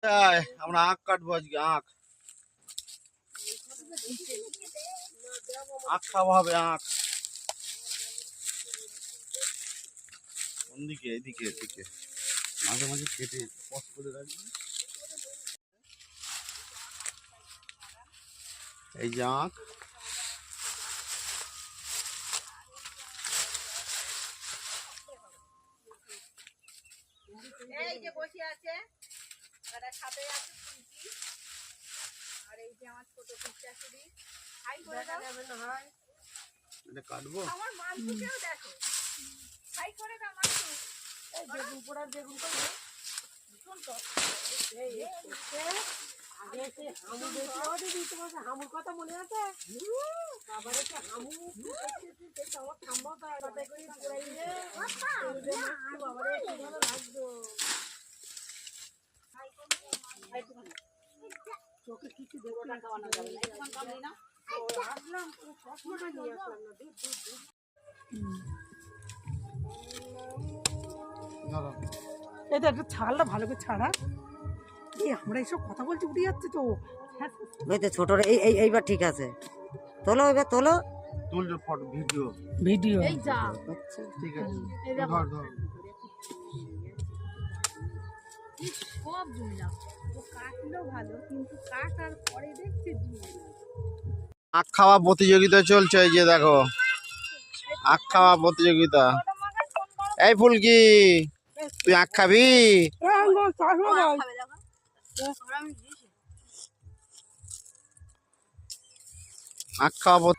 আমরা আখ কাটবো আজকে। আখ আখ খাওয়া হবে। আখ কোন দিকে? এদিকে এদিকে মাঝে মাঝে কেটে পথ করে রাখবি। এই যে আখ, এই যে বসে আছে আর সাথে আছে ফুলকি, আর এই যে আমার ছোট পিচ্চাশুড়ি। হাই করে দাও। হয় এটা কাটবো। আমার মাংসকেও দেখো, হাই করে দাও মাংস। এই বেগুন পোড়ার বেগুন করবে শুন তো। এই আগে সে হামু দেখে ওটি দিতে পারছে। হামুর কথা মনে আছে? বাবারে সে হামু দেখতে আমার ঠাম্মাটা কথা করে পুরাইলে বাবারে কি ভালো লাগতো। চোখে কিছু দেখতে খাওয়ানো যাবে না। এখন কামড়ি না আসলাম, চশমাটা নিয়ে আসলাম না। দূর দূর দূর এটা একটা ছাড়লা ভালো করে ছাড়া। এই আমরা এইসব কথা বলছি উঠে যাচ্ছে তো। ওই তো ছোট এইবার ঠিক আছে। তোলো এবার তোলো। তুলছো ফটো ভিডিও ভিডিও এই যা ঠিক আছে। এই দেখো ধর ধর সব জুড়লাম। ও কাটলো ভালো, কিন্তু কাটার পরে দেখছে আখ খাওয়া প্রতিযোগিতা চলছে। এই যে দেখো আখ খাওয়া প্রতিযোগিতা। এই ফুলকি, তুই আখ খাবি? আখ খাওয়া